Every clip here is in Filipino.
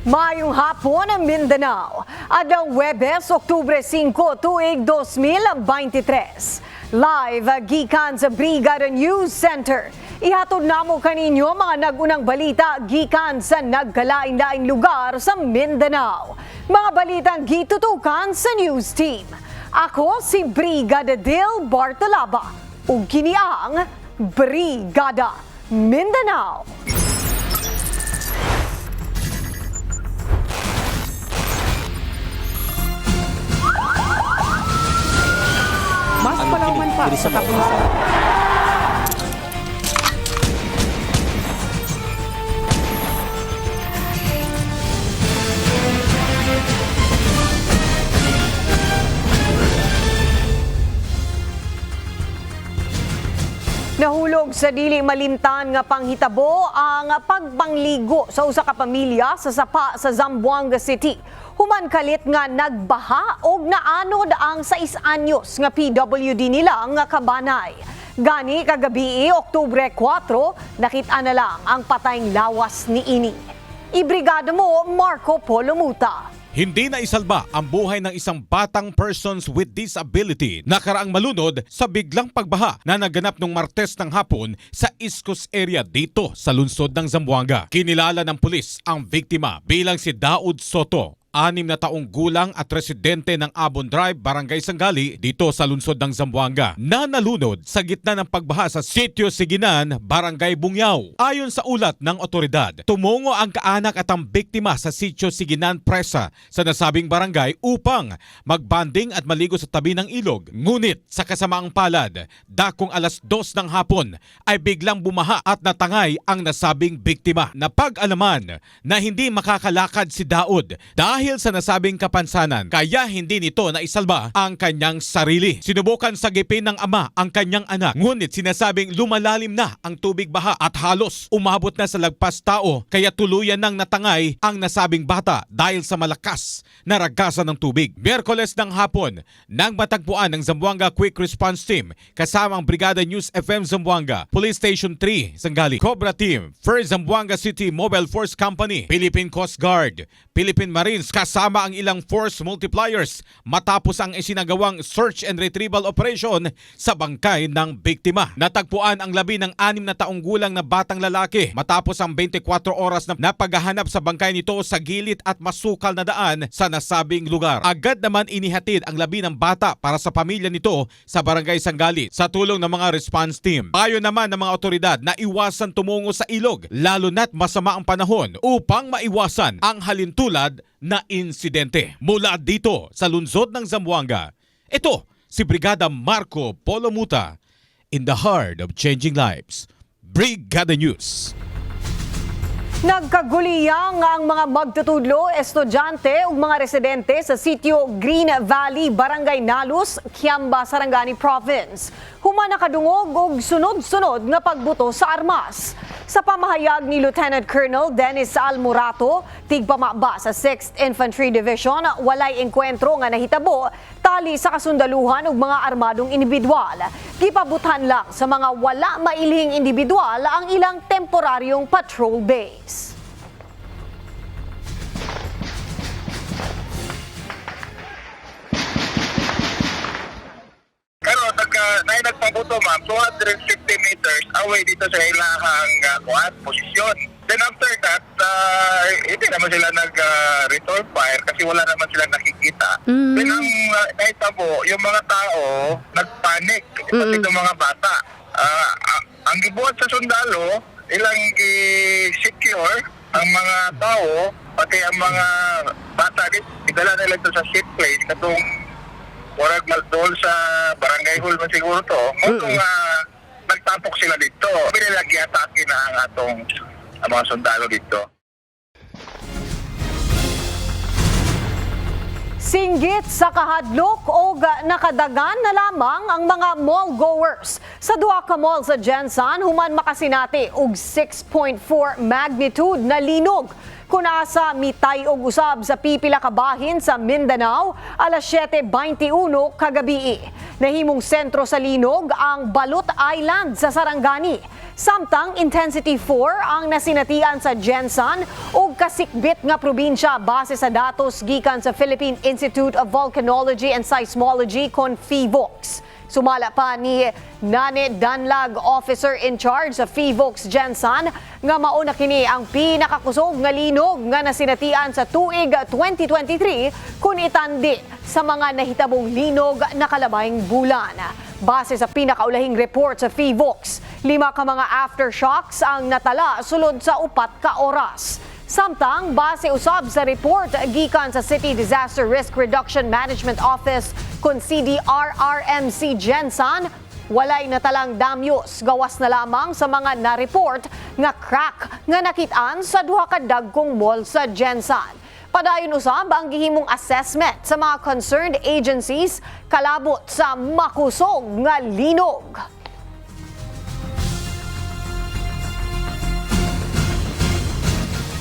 Mayong hapon ang Mindanao. Adang Webes, Oktubre 5, tuig 2023. Live gikan sa Brigada News Center. Ihatod namo kaninyo mga nagunang balita gikan sa nagkalain-laing lugar sa Mindanao. Mga balitang gitutukan sa news team. Ako si Brigada Dil Bartolaba. Ug kini ang Brigada Mindanao. Mas palauman pa sa kapulisan. Nahulog sa dili malimtan nga panghitabo ang pagpangligo sa usa ka pamilya sa sapa sa Zamboanga City. Human kalit nga nagbaha og naanod ang 6 anyos nga PWD nila nga kabanay. Gani kagabi, Oktubre 4, nakita na lang ang patayng lawas ni ini. Ibrigada mo, Marco Polo Muta. Hindi na isalba ang buhay ng isang batang persons with disability na karaang malunod sa biglang pagbaha na naganap noong Martes ng hapon sa East Coast area dito sa lungsod ng Zamboanga. Kinilala ng pulis ang biktima bilang si Daud Soto, 6 na taong gulang at residente ng Abon Drive, Barangay Sangali dito sa lungsod ng Zamboanga na nalunod sa gitna ng pagbaha sa Sitio Siginan, Barangay Bungyao. Ayon sa ulat ng otoridad, tumungo ang kaanak at ang biktima sa Sitio Siginan Presa sa nasabing barangay upang magbanding at maligo sa tabi ng ilog. Ngunit sa kasamaang palad, dakong 2:00 ng hapon ay biglang bumaha at natangay ang nasabing biktima. Napag-alaman na hindi makakalakad si Daud dahil sa nasabing kapansanan, kaya hindi nito naisalba ang kanyang sarili. Sinubukan sagipin ng ama ang kanyang anak, ngunit sinasabing lumalalim na ang tubig baha at halos umabot na sa lagpas tao, kaya tuluyan nang natangay ang nasabing bata dahil sa malakas na ragasan ng tubig. Miyerkules ng hapon, nang matagpuan ng Zamboanga Quick Response Team kasama ang Brigada News FM Zamboanga, Police Station 3 Sangali, Cobra Team, First Zamboanga City Mobile Force Company, Philippine Coast Guard, Philippine Marines kasama ang ilang force multipliers matapos ang isinagawang search and retrieval operation sa bangkay ng biktima. Natagpuan ang labi ng 6 na taong gulang na batang lalaki matapos ang 24 oras na napaghahanap sa bangkay nito sa gilid at masukal na daan sa nasabing lugar. Agad naman inihatid ang labi ng bata para sa pamilya nito sa Barangay Sangali sa tulong ng mga response team. Payo naman ng mga otoridad na iwasan tumungo sa ilog lalo na't masama ang panahon upang maiwasan ang halintulad na insidente. Mula dito sa lungsod ng Zamboanga, ito si Brigada Marco Polo Muta in the heart of changing lives. Brigada News. Nagkaguliyang ang mga magtutudlo, estudyante ug mga residente sa sitio Green Valley, Barangay Nalus, Kiamba, Sarangani Province. Human nakadungog og sunod-sunod nga pagbuto sa armas. Sa pamahayag ni Lieutenant Colonel Dennis Almorato, tigpamaba sa 6th Infantry Division, walay engkwentro nga nahitabo tali sa kasundaluhan ug mga armadong individual. Gipabutan lang sa mga wala mailhing individual ang ilang temporaryong patrol base. Nagpabuto ma'am, 250 meters away dito sa ilahang posisyon. Then after that, hindi naman sila nag-return fire kasi wala naman sila nakikita. Then ang naitabo, yung mga tao nagpanic, pati itong mga bata. Ang gibuhat sa sundalo, ilang i-secure ang mga tao, pati ang mga bata, idala nila ito sa safe place katong warag maldol sa barangay hall man siguro to. Kung nagtapok sila dito, pinilagyan-atake na ang atong mga sundalo dito. Singgit sa kahadlok o nakadagan na lamang ang mga mall goers. Sa duha ka mall sa Jensan, human makasinati og 6.4 magnitude na linog. Kunasa mitay og usab sa pipila ka bahin sa Mindanao, 7:21 kagabi. Nahimong sentro sa linog ang Balut Island sa Sarangani. Samtang Intensity 4 ang nasinatian sa Jensan ug kasikbit nga probinsya base sa datos gikan sa Philippine Institute of Volcanology and Seismology kon PHIVOLCS. Sumala pa ni Nane Danlag, officer in charge sa PHIVOLCS Jensan, nga mauna kini ang pinakakusog nga linog nga nasinatian sa tuig 2023 kun itandi sa mga nahitabong linog na kalabayng bulan. Base sa pinakaulahing report sa PHIVOLCS, 5 ka mga aftershocks ang natala sulod sa 4 ka oras. Samtang base usab sa report gikan sa City Disaster Risk Reduction Management Office kun CDRRMC Jensan, walay natalang damyos, gawas na lamang sa mga na-report nga crack nga nakitaan sa duha ka dagkong mall sa Jensan. Padayon usab ang gihimong assessment sa mga concerned agencies kalabot sa makusog nga linog.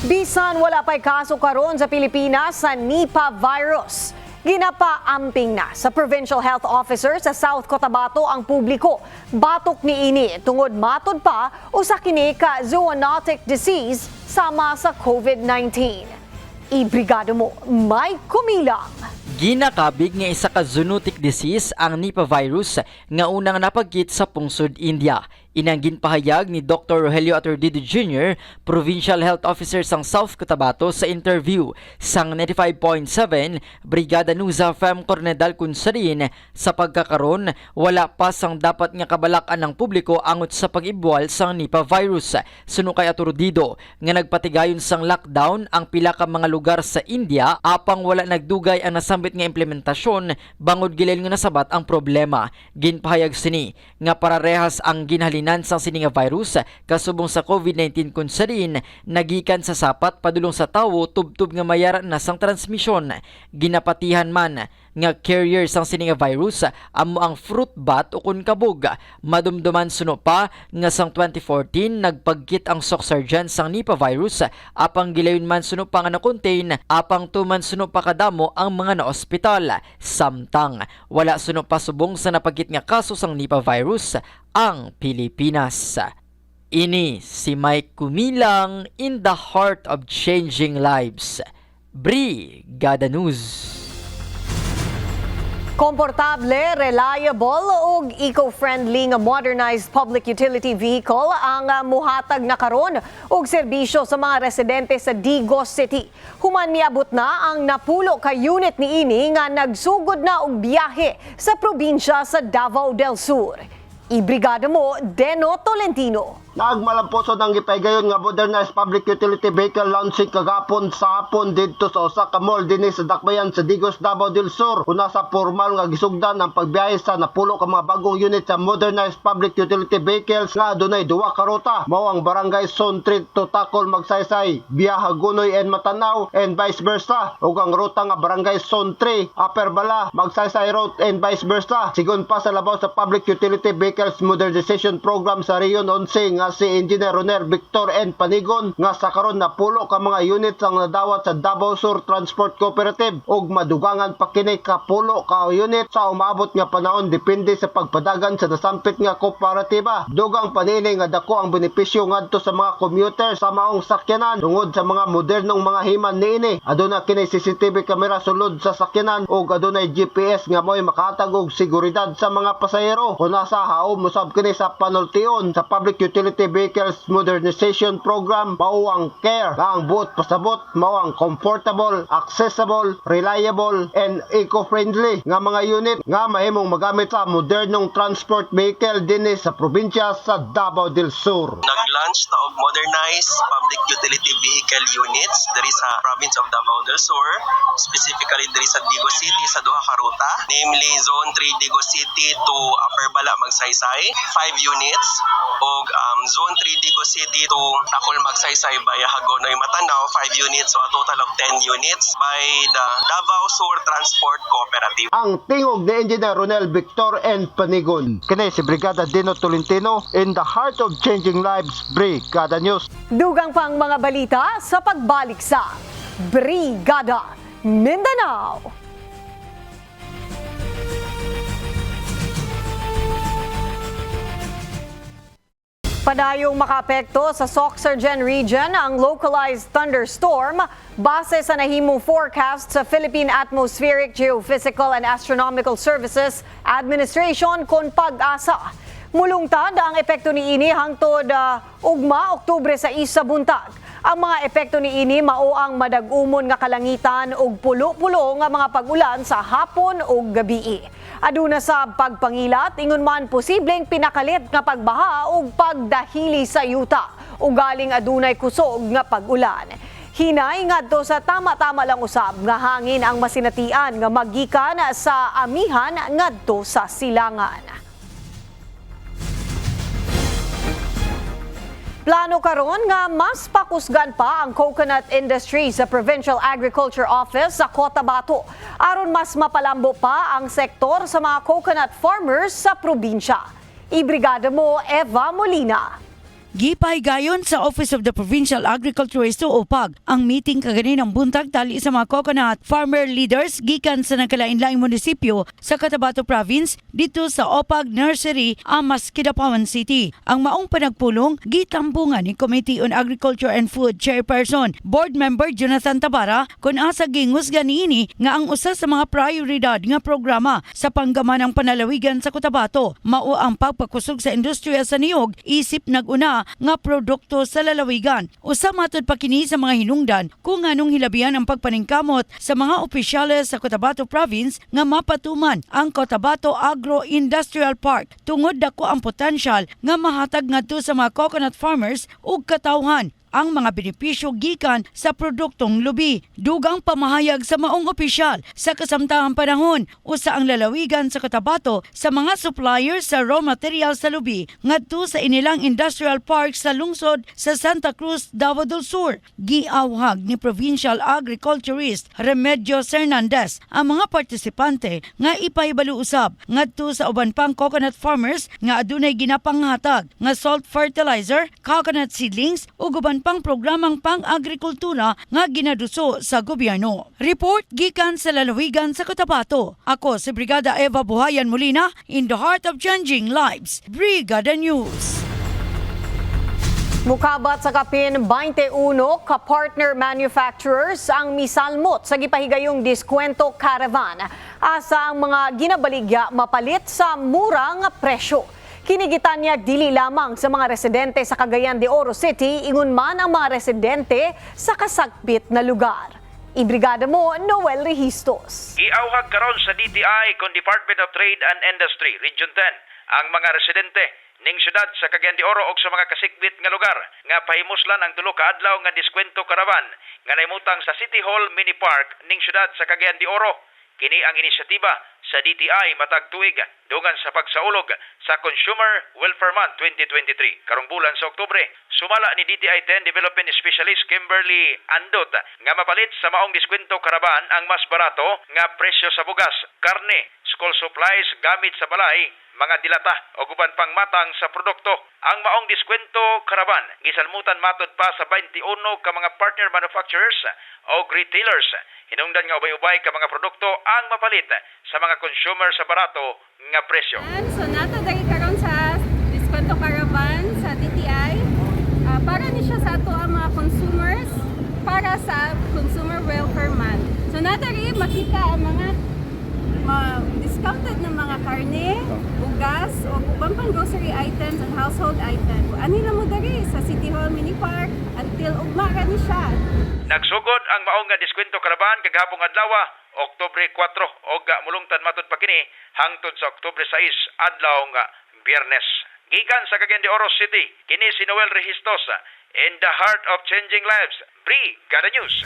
Bisan wala pa'y kaso karon sa Pilipinas sa Nipah virus. Ginapaamping na sa Provincial Health Officer sa South Cotabato ang publiko. Batok niini tungod matod pa usa kini ka zoonotic disease sama sa COVID-19. Ibrigado mo, may kumilang. Ginakabig nga isa ka zoonotic disease ang Nipah virus nga unang napagkit sa pungsod India. Inanggin pahayag ni Dr. Rogelio Atordide Jr., Provincial Health Officer sang South Cotabato sa interview sang 95.7 Brigada News FM Cornedal Kunsarin sa pagkakaron wala pa sang dapat nga kabalakan ng publiko angot sa pag-ibwal sang Nipah virus. Suno kay Atordido nga nagpatigayon sang lockdown ang pila ka mga lugar sa India apang wala nagdugay ang nasambit nga implementasyon bangod gilel nga nasabat ang problema. Ginpahayag sini nga pararehas ang ginhalin sang sini nga virus kasubong sa COVID-19 kun sa rin nagikan sa sapat padulong sa tawo tubtub nga mayara na sang transmisyon. Ginapatihan man nga carrier sang sini nga virus amo ang fruit bat o kun kabog. Madumduman suno pa nga sang 2014 nagpagkit ang Soxargen sang Nipah virus apang gilayon man suno pa nga na-contain apang tuman suno pa kadamo ang mga na-ospital. Samtang wala suno pa subong sa napagkit nga kaso sang Nipah virus ang Pilipinas. Ini si Mike Kumilang in the heart of changing lives. Brigada News. Komportable, reliable ug eco-friendly nga modernized public utility vehicle ang muhatag na karon og serbisyo sa mga residente sa Digos City. Human miabot na ang napulo ka unit niini nga nagsugod na og biyahe sa probinsya sa Davao del Sur. Ibrigada mo, Deno Tolentino. Nagmalamposo ng gipaygayon nga modernized public utility vehicle launching kagapon sa hapon didto sa usa ka mall dinhi sa Dakbayan sa Digos, Davao del Sur. Una sa formal nga gisugdan ang pagbiyahe sa napulo ka mga bagong unit sa modernized public utility vehicles nga adunay duwa ka ruta. Mao ang Barangay Zone 3 to Tacol Magsaysay, via Hagonoy and Matanaw and vice versa. Ug ang ruta nga Barangay Zone 3 Upper Bala, Magsaysay Road and vice versa. Sigon pa sa labaw sa public utility vehicles modernization program sa Rion 11 nga si Engineer Roner Victor N. Panigon nga sa karon napulo ka mga unit ang nadawat sa Davao Sur Transport Cooperative ug madugangan pa kini ka pulo ka unit sa umabot nga panahon depende sa pagpadagan sa nasampit nga kooperatiba. Dugang panini nga dako ang benepisyo ngadto sa mga commuter sa maong sakyanan tungod sa mga modernong mga himan niini. Aduna kini CCTV camera sulod sa sakyanan ug adunay GPS nga mo'y makahatag og seguridad sa mga pasahero. Kuna sa haom musab kini sa panultion sa public utility vehicles modernization program mao ang CARE nga ang buot pasabot mao ang comfortable, accessible, reliable and eco-friendly nga mga unit nga mahimong magamit sa modernong transport vehicle dinhi sa probinsya sa Davao del Sur. Nag-launch ta og modernized public utility vehicle units diri sa province of Davao del Sur, specifically diri sa Digos City sa duha ka ruta, namely Zone 3 Digos City to Upper Bala Magsaysay, 5 units, og Zone 3 Digos City to Tacol Magsaysay via Hagonoy Matanaw, 5 units, so a total of 10 units by the Davao Sur Transport Cooperative. Ang tingog ni Engineer Ronel Victor N. Panigon. Kini si Brigada Dino Tolentino in the heart of changing lives, Brigada News. Dugang pang mga balita sa pagbalik sa Brigada Mindanao. Padayong makaapekto sa Soxargen region ang localized thunderstorm base sa nahimong forecast sa Philippine Atmospheric Geophysical and Astronomical Services Administration kon pag-asa. Mulungtad ang epekto ni ini hangtod ugma Oktubre sa isa buntag. Ang mga epekto ni ini mao ang madag-umon nga kalangitan ug pulo-pulo nga mga pag-ulan sa hapon ug gabii. Aduna sa pagpangilat, ingon man posibleng pinakalit nga pagbaha ug pagdahili sa yuta. Ugaling adunay kusog nga pag-ulan. Hinay ngadto sa tama-tama lang usab nga hangin ang masinatian nga magikan sa amihan ngadto sa silangan. Plano karon nga mas pakusgan pa ang coconut industry sa Provincial Agriculture Office sa Cotabato aron mas mapalambo pa ang sektor sa mga coconut farmers sa probinsya. Ibrigada mo Eva Molina. Gipaygayon sa Office of the Provincial Agriculturist o OPAG ang meeting kaganinang buntag tali sa mga coconut farmer leaders gikan sa nagkalain-laing munisipyo sa Cotabato Province dito sa OPAG Nursery, Amas, Kidapawan City. Ang maong panagpulong gitambungan ni Committee on Agriculture and Food Chairperson Board Member Jonathan Tabara kun asa gingusgan niini nga ang usa sa mga prioridad nga programa sa panggaman ng panalawigan sa Cotabato mao ang pagpakusog sa industriya sa niyog isip naguna nga produkto sa lalawigan. Usa matud pa kini sa mga hinungdan kung anong hilabihan ang pagpaningkamot sa mga opisyales sa Cotabato Province nga mapatuman ang Cotabato Agro-Industrial Park tungod dako ang potensyal nga mahatag ngadto sa mga coconut farmers ug katawhan ang mga benepisyo gikan sa produktong lubi. Dugang pamahayag sa maong opisyal sa kasamtahang panahon usa ang lalawigan sa Cotabato sa mga suppliers sa raw material sa lubi ngadto sa inilang industrial park sa lungsod sa Santa Cruz, Davao del Sur. Giawhag ni Provincial Agriculturist Remedios Hernandez ang mga partisipante nga ipahibalo usab ngadto sa uban pang coconut farmers nga adunay ginapanghatag nga salt fertilizer, coconut seedlings ug uban pang programang pang-agrikultura nga ginaduso sa gobyerno. Report gikan sa lalawigan sa Cotabato. Ako si Brigada Eva Buhayan Molina in the heart of changing lives. Brigada News. Mukabat sa kapin 21 ka-partner manufacturers ang misalmot sa gipahigayong diskwento caravan. Asa ang mga ginabaligya mapalit sa murang presyo. Kinigitan niya dili lamang sa mga residente sa Cagayan de Oro City, ingon man ang mga residente sa kasagpit na lugar. Ibrigada mo, Noel Rehistos. Giawhag karon sa DTI kon Department of Trade and Industry, Region 10, ang mga residente ning syudad sa Cagayan de Oro og sa mga kasikbit nga lugar nga pahimuslan ang tulo ka adlaw nga diskwento karavan nga nahimutang sa City Hall Mini Park ning syudad sa Cagayan de Oro. Kini ang inisyatiba sa DTI matag tuig dugan sa pagsaulog sa Consumer Welfare Month 2023 karong bulan sa Oktubre. Sumala ni DTI 10 Development Specialist Kimberly Andot nga mapalit sa maong diskwento karaban ang mas barato nga presyo sa bugas, karne, school supplies, gamit sa balay, mga dilata o guban pang matang sa produkto. Ang maong diskwento karaban gisalmutan matud pa sa 21 ka mga partner manufacturers o retailers. Hinungdan nga ubay-ubay ka mga produkto ang mapalit sa mga consumer sa barato nga presyo. So nato dahil karon sa diskwento caravan sa DTI para ni siya sa ato ang mga consumers para sa Consumer Welfare Month. So nato rin makita ang mga discounted na mga karne, ugas o ubang pang grocery items and household items. Ani na mo dari sa City Hall Mini Park until ugma ra ni siya. Nagsugod ang maong nga diskwento karaban kagahapon adlaw Oktubre 4 og mulungtad matud pa kini hangtod sa Oktubre 6 adlaw nga Biyernes. Gikan sa Cagayan de Oro City, kini si Noel Rehistos in the heart of changing lives. Brigada News.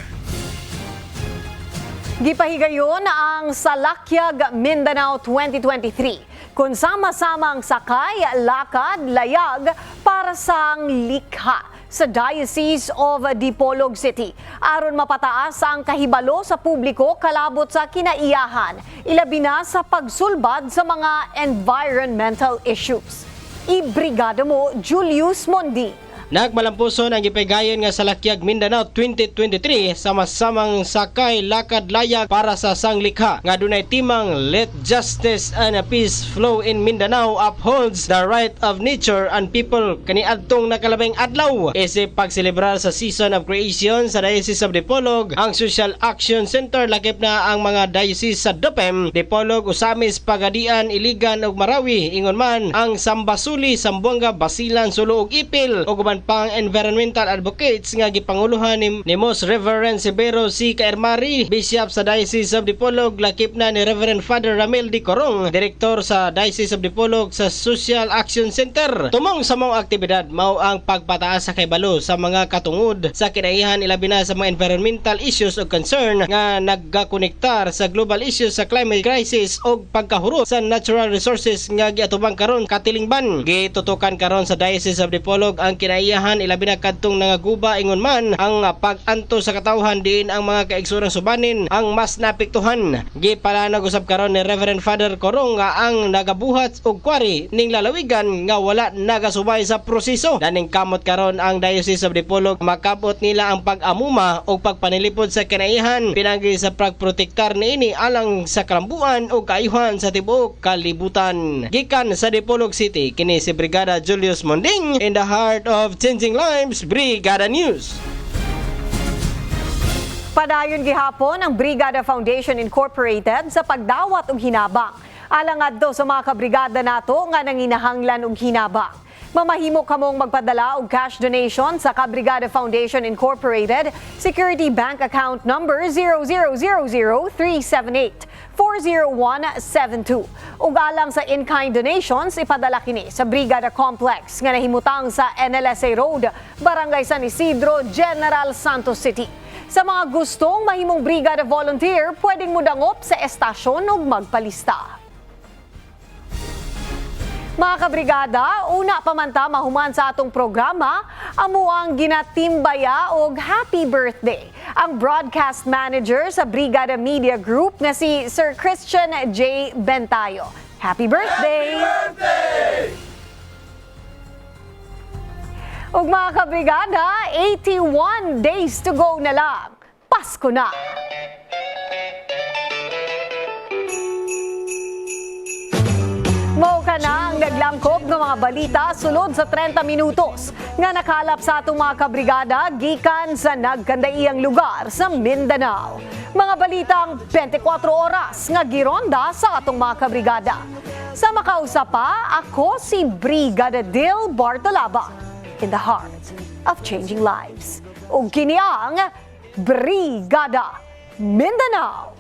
Gipahigayon ang Salakyag Mindanao 2023 kung sama-samang sakay, lakad, layag para sa likha sa Diocese of Dipolog City. Aron mapataas ang kahibalo sa publiko kalabot sa kinaiyahan, ilabi na sa pagsulbad sa mga environmental issues. Ibrigada mo, Julius Monding. Nagmalampuson ang gipaygayon nga Salakyag Mindanao 2023 sama-samang sakay lakad layag para sa sanglikha nga dunay timang let justice and peace flow in Mindanao upholds the right of nature and people kaniadtong nakalabing adlaw. Isip pagselebrar sa season of creation sa Diocese of Dipolog, ang Social Action Center lakip na ang mga diocese sa DOPEM, Dipolog, Usamis, Pagadian, Iligan ug Marawi, ingon man ang Sambasuli, Sambuanga, Basilan, Sulo ug Ipil ug uban pang environmental advocates nga gipanguluhan ni Most Reverend Severo C. Kaermari, Bishop sa Diocese of Dipolog, lakip na ni Reverend Father Ramil D. Corong, Direktor sa Diocese of Dipolog sa Social Action Center. Tumong sa mga aktibidad mao ang pagpataas sa kaybalo sa mga katungod sa kinaihan ilabi na sa mga environmental issues o concern nga nagkakonektar sa global issues sa climate crisis o pagkahurot sa natural resources nga giatubang karon katilingban. Gitutukan karon sa Diocese of Dipolog ang kinaiyahan ilabi na kadtong nangaguba ingon man ang pag-anto sa katawhan diin ang mga kaigsurang subanin ang mas napiktuhan. Gipalanag usab karon ni Reverend Father Corong nga ang nagabuhat og kwari ning lalawigan nga wala nagasubay sa proseso. Daning kamot karon ang Diocese of Dipolog makabot nila ang pag-amuma o pagpanilipod sa kinaiyahan pinagi sa pagprotektar niini alang sa kalambuan o kaayuhan sa tibuok kalibutan. Gikan sa Dipolog City, kini si Brigada Julius Monding in the heart of changing lives, Brigada News. Padayon gihapon ang Brigada Foundation Incorporated sa pagdawat og hinabang. Alang adto sa mga kabrigada nato nga nanginahanglan og hinabang. Mamahimo kamong magpadala og cash donation sa Kabrigada Foundation Incorporated Security Bank Account number 000378-40172. Ug alang sa in-kind donations, ipadala kini sa Brigada Complex nga nahimutang sa NLSA Road, Barangay San Isidro, General Santos City. Sa mga gustong mahimong Brigada Volunteer, pwedeng mudangop sa estasyon ug magpalista. Mga kabrigada, una pa man ta mahuman sa atong programa, amo ang ginatimbaya og happy birthday ang broadcast manager sa Brigada Media Group na si Sir Christian J. Bentayo. Happy birthday! Happy birthday! Ug mga kabrigada, 81 days to go na lang. Pasko na! Mao ka na ang naglangkob ng mga balita sulod sa 30 minutos nga nakalap sa atong mga kabrigada gikan sa nagkandaiyang lugar sa Mindanao. Mga balitang 24 oras nga gironda sa atong mga kabrigada. Sa makausapa, ako si Brigada Dil Bartolaba in the heart of changing lives. Ug kini ang Brigada Mindanao.